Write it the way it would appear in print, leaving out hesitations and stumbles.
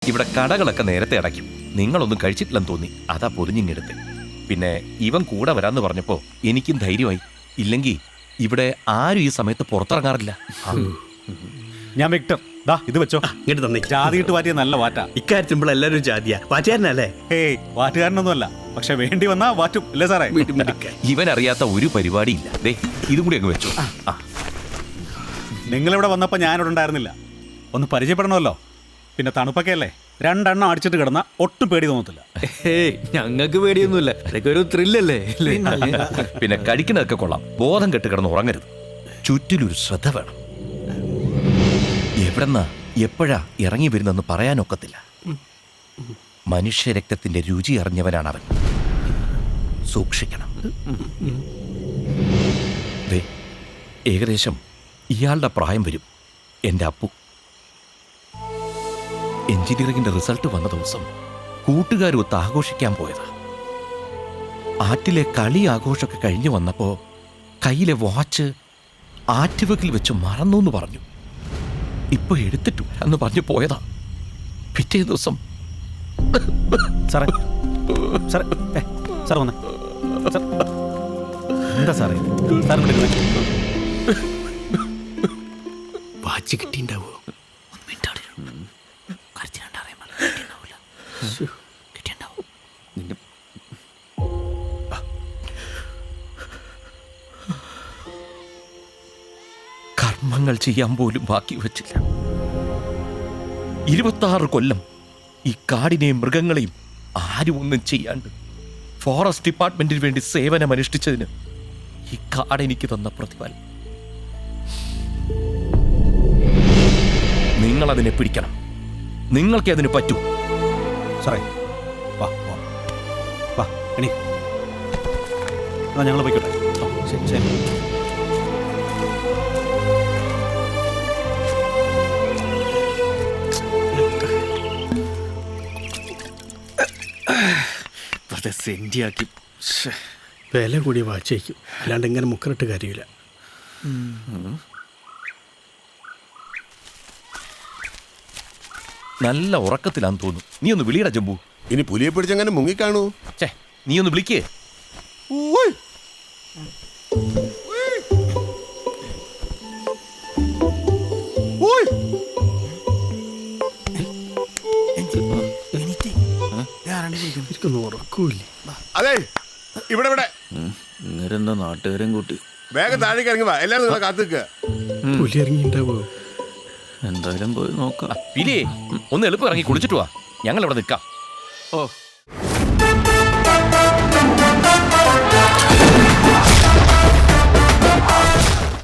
ഇവിടെ കടകളൊക്കെ നേരത്തെ അടയ്ക്കും. നിങ്ങളൊന്നും കഴിച്ചിട്ടില്ലെന്ന് തോന്നി, അതാ പൊതിഞ്ഞിങ്ങെടുത്ത്. പിന്നെ ഇവൻ കൂടെ വരാന്ന് പറഞ്ഞപ്പോ എനിക്കും ധൈര്യമായി. ഇല്ലെങ്കിൽ ഇവിടെ ആരും ഈ സമയത്ത് പുറത്തിറങ്ങാറില്ല. ഞാൻ വിക്ടർ, ദാ ഇത് വെച്ചോ. ഇങ്ങോട്ട് തന്നെ. ജാതിയിട്ട് വാറ്റിയ നല്ല വാറ്റാ. ഇക്കാര്യത്തിൽ എല്ലാവരും ജാതിയാ. വാറ്റുകാരനല്ലേ? ഏയ് വാറ്റുകാരനൊന്നുമല്ല, പക്ഷെ വേണ്ടി വന്നാ വാറ്റും അല്ലേ സാറേ? ഇവൻ അറിയാത്ത ഒരു പരിപാടിയില്ല. ദേ ഇതും കൂടി അങ്ങ് വെച്ചു. നിങ്ങളിവിടെ വന്നപ്പോൾ ഞാനിവിടെ ഉണ്ടായിരുന്നില്ല. ഒന്ന് പരിചയപ്പെടണമല്ലോ. പിന്നെ തണുപ്പൊക്കെ അല്ലേ, 2 എണ്ണം അടിച്ചിട്ട് കിടന്ന ഒട്ടും പേടി തോന്നത്തില്ല. ഞങ്ങൾക്ക് പേടിയൊന്നുമില്ല, അതൊക്കെ ഒരു ത്രില്ലല്ലേ. പിന്നെ കഴിക്കുന്നതൊക്കെ കൊള്ളാം. ബോധം കെട്ട് കിടന്ന് ഉറങ്ങരുത്. ചുറ്റിലൊരു ശ്രദ്ധ വേണം. എവിടെന്നാ എപ്പോഴാ ഇറങ്ങി വരുന്നെന്ന് പറയാനൊക്കത്തില്ല. മനുഷ്യരക്തത്തിന്റെ രുചി അറിഞ്ഞവനാണ് അവൻ. സൂക്ഷിക്കണം. ദേ ഏകദേശം ഇയാളുടെ പ്രായം വരും എൻ്റെ അപ്പു. എഞ്ചിനീയറിംഗിന്റെ റിസൾട്ട് വന്ന ദിവസം കൂട്ടുകാരൊത്ത് ആഘോഷിക്കാൻ പോയതാ. ആറ്റിലെ കളി ആഘോഷമൊക്കെ കഴിഞ്ഞു വന്നപ്പോ കയ്യിലെ വാച്ച് ആറ്റുവക്കിൽ വെച്ച് മറന്നു എന്ന് പറഞ്ഞു. ഇപ്പൊ എടുത്തിട്ടു എന്ന് പറഞ്ഞു പോയതാ. പിറ്റേ ദിവസം സാറേ സാറേ സാർ വന്നേ. എന്താ സാറേ? സാർ വാച്ച് കിട്ടിണ്ടാവോ? കർമ്മങ്ങൾ ചെയ്യാൻ പോലും ബാക്കി വച്ചില്ല. 26 കൊല്ലം ഈ കാടിനെയും മൃഗങ്ങളെയും ആരും ഒന്നും ചെയ്യാണ്ട് ഫോറസ്റ്റ് ഡിപ്പാർട്ട്മെന്റിന് വേണ്ടി സേവനമനുഷ്ഠിച്ചതിന് ഈ കാട് എനിക്ക് തന്ന പ്രതിഫലം. നിങ്ങളതിനെ പിടിക്കണം. നിങ്ങൾക്ക് അതിന് പറ്റൂ. സാറേ വാ വാ വാ എണീ. എന്നാ ഞങ്ങൾ പോയിക്കോട്ടെ. ശരി ശരി. സെന്റിയാക്കി വില കൂടിയ വാച്ചേക്കും, അല്ലാണ്ട് ഇങ്ങനെ മുക്കറിട്ട് കാര്യമില്ല. നല്ല ഉറക്കത്തിലാന്ന് തോന്നുന്നു. നീ ഒന്ന് വിളിയടാ ജമ്പു. ഇനി പുലിയെ പിടിച്ചങ്ങനെ മുങ്ങിക്കാണൂ. നീ ഒന്ന് വിളിക്കേ. അതെ ഇവിടെ ഇവിടെ ഇങ്ങനെന്താ നാട്ടുകാരും കൂട്ടി വേഗം താഴേക്ക് ഇറങ്ങി വാ. എല്ലാരും നിങ്ങളെ കാത്തു നിൽക്കുക. പുലി ഇറങ്ങിണ്ടാവോ? എന്തായാലും പോയി നോക്കാം. പിലിയേ ഒന്ന് എളുപ്പം ഇറങ്ങി കുളിച്ചിട്ട് വാ. ഞങ്ങൾ ഇവിടെ നിൽക്കാം. ഓ